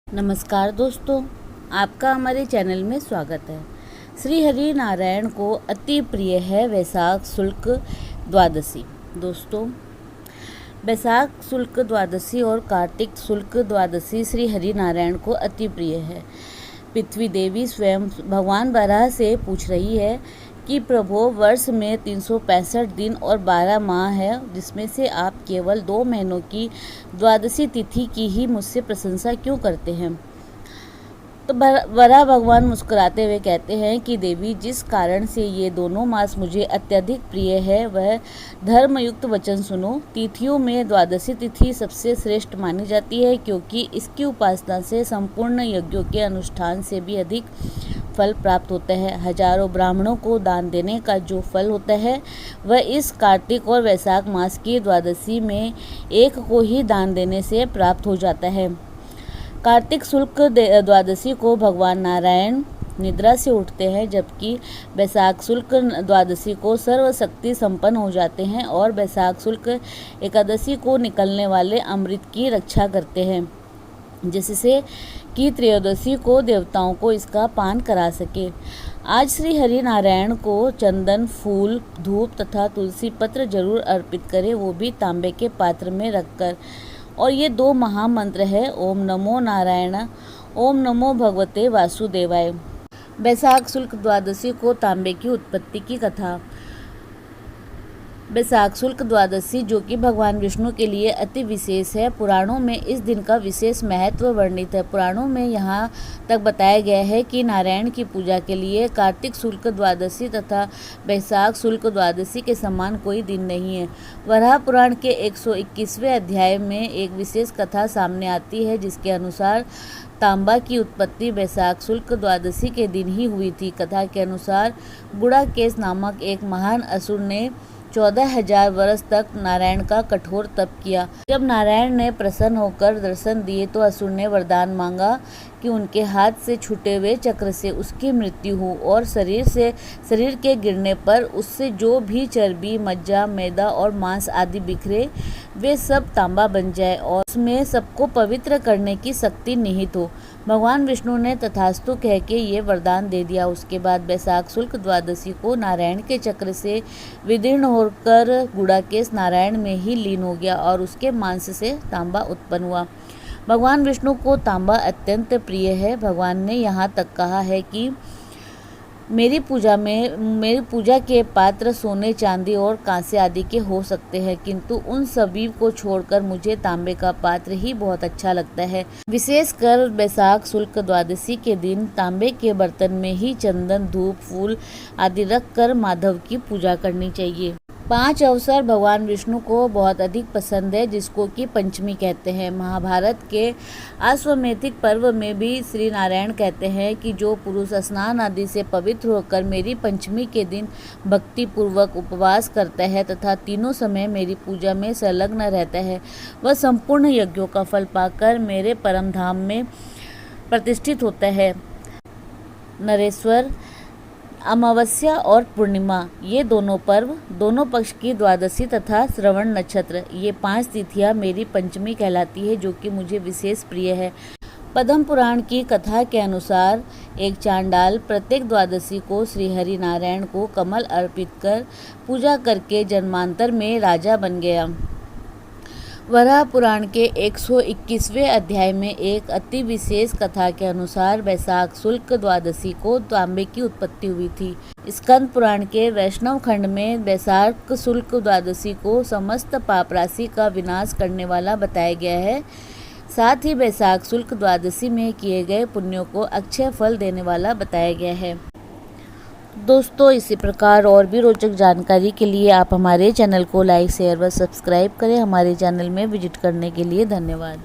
नमस्कार दोस्तों, आपका हमारे चैनल में स्वागत है। श्री हरि नारायण को अति प्रिय है वैशाख शुक्ल द्वादशी। दोस्तों, वैशाख शुक्ल द्वादशी और कार्तिक शुक्ल द्वादशी श्री हरि नारायण को अति प्रिय है। पृथ्वी देवी स्वयं भगवान वराह से पूछ रही है कि प्रभु, वर्ष में 365 दिन और 12 माह है, जिसमें से आप केवल 2 महीनों की द्वादशी तिथि की ही मुझसे प्रशंसा क्यों करते हैं। तो वराह भगवान मुस्कुराते हुए कहते हैं कि देवी, जिस कारण से ये दोनों मास मुझे अत्यधिक प्रिय है वह धर्मयुक्त वचन सुनो। तिथियों में द्वादशी तिथि सबसे श्रेष्ठ मानी जाती है, क्योंकि इसकी उपासना से संपूर्ण यज्ञों के अनुष्ठान से भी अधिक फल प्राप्त होता है। हजारों ब्राह्मणों को दान देने का जो फल होता है वह इस कार्तिक और वैशाख मास की द्वादशी में एक को ही दान देने से प्राप्त हो जाता है। कार्तिक शुक्ल द्वादशी को भगवान नारायण निद्रा से उठते हैं, जबकि वैशाख शुक्ल द्वादशी को सर्वशक्ति संपन्न हो जाते हैं और वैशाख शुक्ल एकादशी को निकलने वाले अमृत की रक्षा करते हैं, जिससे कि त्रयोदशी को देवताओं को इसका पान करा सके। आज श्री हरि नारायण को चंदन, फूल, धूप तथा तुलसी पत्र जरूर अर्पित करें, वो भी तांबे के पात्र में रखकर। और ये 2 महामंत्र है, ओम नमो नारायण, ओम नमो भगवते वासुदेवाय। वैशाख शुक्ल द्वादशी को तांबे की उत्पत्ति की कथा। वैशाख शुक्ल द्वादशी, जो कि भगवान विष्णु के लिए अति विशेष है, पुराणों में इस दिन का विशेष महत्व वर्णित है। पुराणों में यहाँ तक बताया गया है कि नारायण की पूजा के लिए कार्तिक शुक्ल द्वादशी तथा वैशाख शुक्ल द्वादशी के समान कोई दिन नहीं है। वराह पुराण के 121वें अध्याय में एक विशेष कथा सामने आती है, जिसके अनुसार तांबा की उत्पत्ति वैशाख शुक्ल द्वादशी के दिन ही हुई थी। कथा के अनुसार गुड़ाकेश नामक एक महान असुर ने 14,000 वर्ष तक नारायण का कठोर तप किया। जब नारायण ने प्रसन्न होकर दर्शन दिए तो असुर ने वरदान मांगा कि उनके हाथ से छूटे हुए चक्र से उसकी मृत्यु हो और शरीर के गिरने पर उससे जो भी चर्बी, मज्जा, मैदा और मांस आदि बिखरे वे सब तांबा बन जाए और उसमें सबको पवित्र करने की शक्ति निहित हो। भगवान विष्णु ने तथास्तु कह के ये वरदान दे दिया। उसके बाद वैशाख शुक्ल द्वादशी को नारायण के चक्र से विदीर्ण होकर गुड़ाकेश नारायण में ही लीन हो गया और उसके मांस से तांबा उत्पन्न हुआ। भगवान विष्णु को तांबा अत्यंत प्रिय है। भगवान ने यहाँ तक कहा है कि मेरी पूजा के पात्र सोने, चांदी और कांसे आदि के हो सकते हैं, किंतु उन सभी को छोड़कर मुझे तांबे का पात्र ही बहुत अच्छा लगता है। विशेषकर वैशाख शुक्ल द्वादशी के दिन तांबे के बर्तन में ही चंदन, धूप, फूल आदि रखकर माधव की पूजा करनी चाहिए। 5 अवसर भगवान विष्णु को बहुत अधिक पसंद है, जिसको कि पंचमी कहते हैं। महाभारत के अश्वमेधिक पर्व में भी श्री नारायण कहते हैं कि जो पुरुष स्नान आदि से पवित्र होकर मेरी पंचमी के दिन भक्ति पूर्वक उपवास करता है तथा तीनों समय मेरी पूजा में संलग्न रहता है, वह संपूर्ण यज्ञों का फल पाकर मेरे परम धाम में प्रतिष्ठित होता है। नरेश्वर, अमावस्या और पूर्णिमा, ये दोनों पर्व, दोनों पक्ष की द्वादशी तथा श्रवण नक्षत्र, ये 5 तिथियां मेरी पंचमी कहलाती है, जो कि मुझे विशेष प्रिय है। पद्म पुराण की कथा के अनुसार एक चांडाल प्रत्येक द्वादशी को श्री हरि नारायण को कमल अर्पित कर पूजा करके जन्मांतर में राजा बन गया। वराह पुराण के 121वें अध्याय में एक अति विशेष कथा के अनुसार वैशाख शुक्ल द्वादशी को तांबे की उत्पत्ति हुई थी। स्कंद पुराण के वैष्णव खंड में वैशाख शुक्ल द्वादशी को समस्त पाप राशि का विनाश करने वाला बताया गया है। साथ ही वैशाख शुक्ल द्वादशी में किए गए पुण्यों को अक्षय फल देने वाला बताया गया है। दोस्तों, इसी प्रकार और भी रोचक जानकारी के लिए आप हमारे चैनल को लाइक, शेयर व सब्सक्राइब करें। हमारे चैनल में विजिट करने के लिए धन्यवाद।